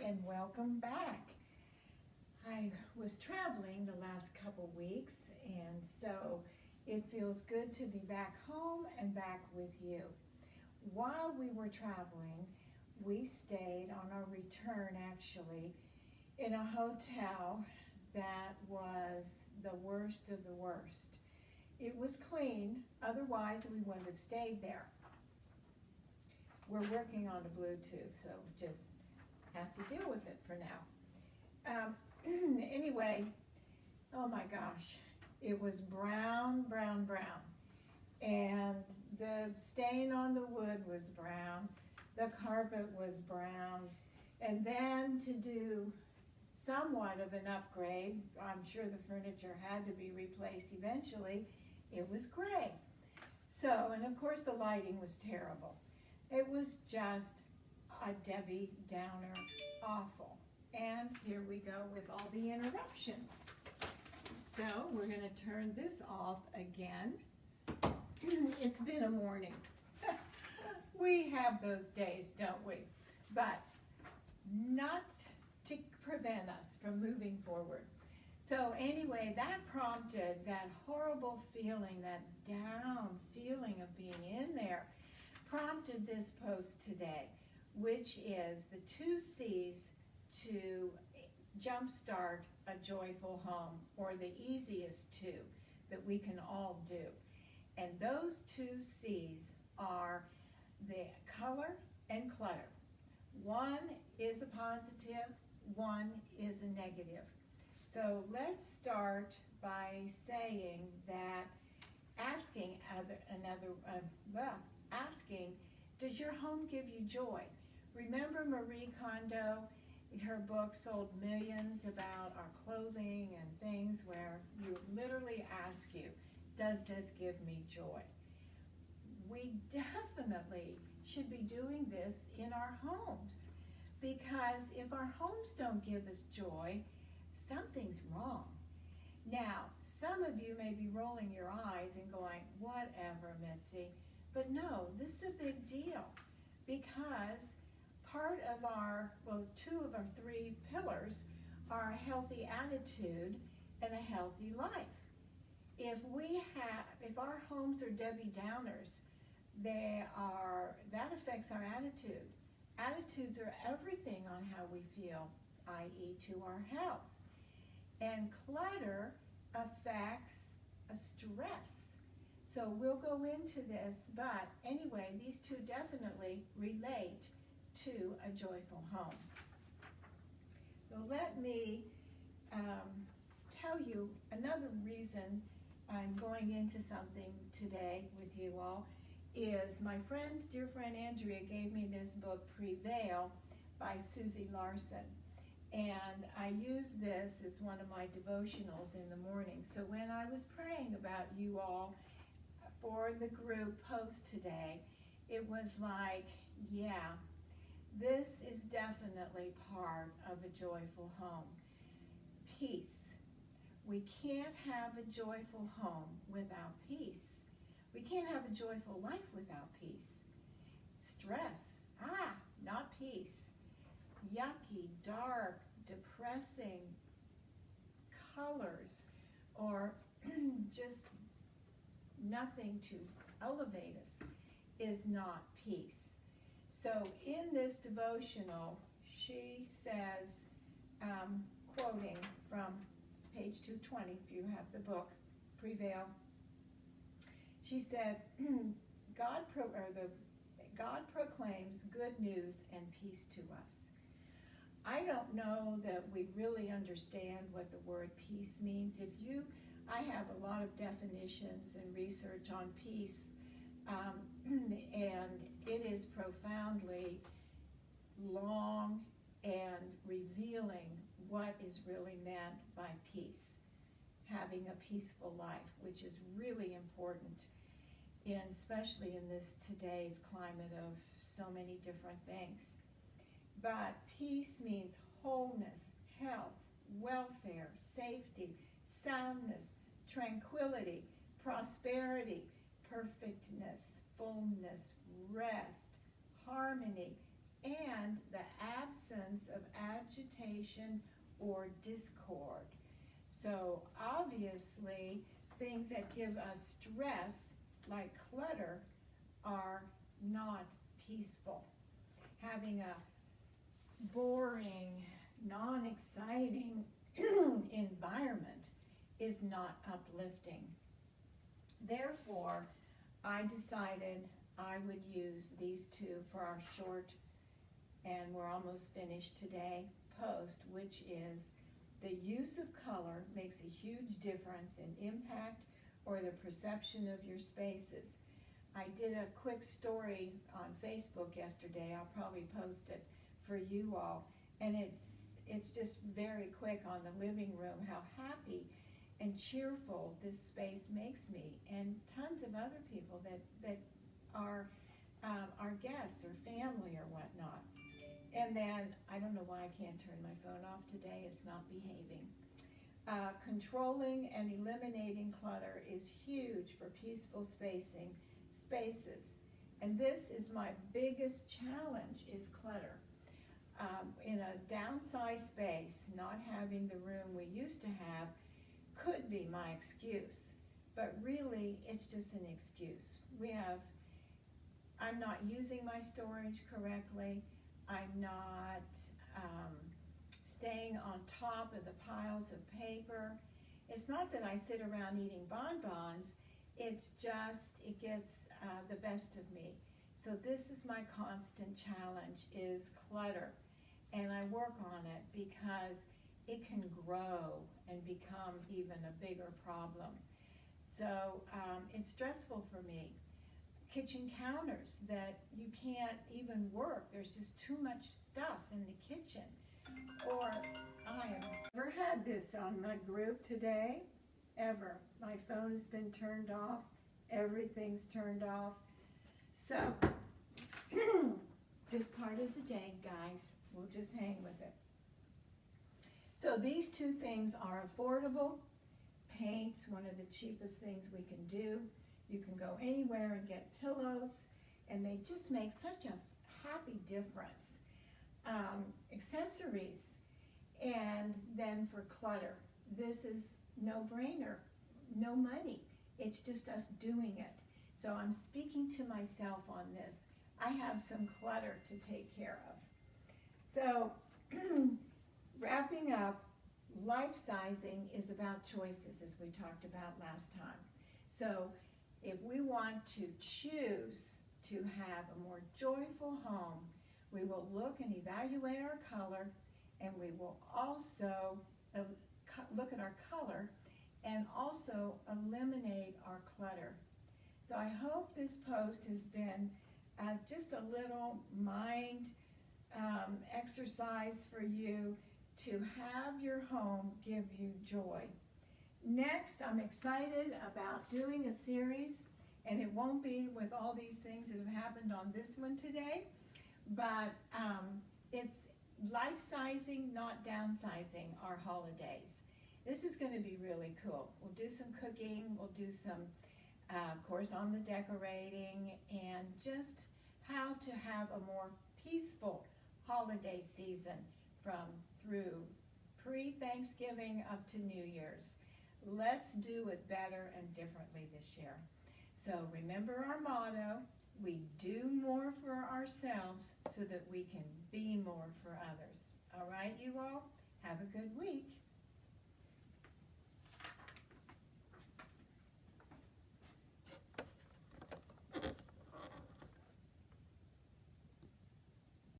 and welcome back. I was traveling the last couple weeks, and so it feels good to be back home and back with you. While we were traveling, we stayed on our return actually in a hotel that was the worst of the worst. It was clean, otherwise we wouldn't have stayed there. We're working on the Bluetooth, so just have to deal with it for now. Anyway, oh my gosh, it was brown, brown, brown. And the stain on the wood was brown, the carpet was brown, and then to do somewhat of an upgrade, I'm sure the furniture had to be replaced eventually, it was gray. So, and of course the lighting was terrible. It was just a Debbie Downer awful. And here we go with all the interruptions. So we're going to turn this off again. It's been a morning. We have those days, don't we? But not to prevent us from moving forward. So anyway, that prompted that horrible feeling, that down feeling of being in there, prompted this post today, which is the 2 C's to jumpstart a joyful home, or the easiest 2 that we can all do. And those 2 C's are the color and clutter. One is a positive, one is a negative. So let's start by saying that asking, does your home give you joy? Remember Marie Kondo, her book sold millions about our clothing and things, where you literally ask you, does this give me joy? We definitely should be doing this in our homes, because if our homes don't give us joy, something's wrong. Now, some of you may be rolling your eyes and going, whatever, Mitzi. But no, this is a big deal, because part of our, 2 of our 3 pillars are a healthy attitude and a healthy life. If our homes are Debbie Downers, that affects our attitude. Attitudes are everything on how we feel, i.e. to our health. And clutter affects a stress. So we'll go into this, but anyway, these 2 definitely relate to a joyful home. So let me tell you another reason I'm going into something today with you all is my dear friend Andrea gave me this book, Prevail, by Susie Larson. And I use this as one of my devotionals in the morning. So when I was praying about you all for the group post today, it was like, yeah, this is definitely part of a joyful home. Peace. We can't have a joyful home without peace. We can't have a joyful life without peace. Stress. Not peace. Yucky, dark, depressing colors, or just nothing to elevate us is not peace. So in this devotional, she says, quoting from page 220, if you have the book, Prevail, she said, God proclaims good news and peace to us. I don't know that we really understand what the word peace means. I have a lot of definitions and research on peace, and it is profoundly long and revealing what is really meant by peace, having a peaceful life, which is really important, especially in this today's climate of so many different things. But peace means wholeness, health, welfare, safety, soundness, tranquility, prosperity, perfectness, fullness, rest, harmony, and the absence of agitation or discord. So obviously, things that give us stress, like clutter, are not peaceful. Having a boring, non-exciting environment is not uplifting. Therefore, I decided I would use these two for our short, and we're almost finished today, post, which is the use of color makes a huge difference in impact or the perception of your spaces. I did a quick story on Facebook yesterday. I'll probably post it for you all. And it's just very quick on the living room, how happy and cheerful this space makes me, and tons of other people that are our guests or family or whatnot. And then, I don't know why I can't turn my phone off today. It's not behaving. Controlling and eliminating clutter is huge for peaceful spaces. And this is my biggest challenge, is clutter. In a downsized space, not having the room we used to have could be my excuse. But really, it's just an excuse. I'm not using my storage correctly. I'm not staying on top of the piles of paper. It's not that I sit around eating bonbons. It's just, it gets the best of me. So this is my constant challenge, is clutter. And I work on it because it can grow and become even a bigger problem. So it's stressful for me. Kitchen counters that you can't even work. There's just too much stuff in the kitchen. Or I have never had this on my group today, ever. My phone has been turned off. Everything's turned off. So, just part of the day, guys. We'll just hang with it. So these two things are affordable. Paint's one of the cheapest things we can do. You can go anywhere and get pillows, and they just make such a happy difference. Accessories, and then for clutter, this is no-brainer, no money. It's just us doing it. So I'm speaking to myself on this. I have some clutter to take care of. So wrapping up, life-sizing is about choices, as we talked about last time. So if we want to choose to have a more joyful home, we will look and evaluate our color, and we will also look at our color and also eliminate our clutter. So I hope this post has been just a little mind exercise for you to have your home give you joy. Next, I'm excited about doing a series, and it won't be with all these things that have happened on this one today, but it's life-sizing, not downsizing our holidays. This is going to be really cool. We'll do some cooking, we'll do some, of course, on the decorating, and just how to have a more peaceful holiday season through pre-Thanksgiving up to New Year's. Let's do it better and differently this year. So remember our motto, we do more for ourselves so that we can be more for others. All right, you all, have a good week.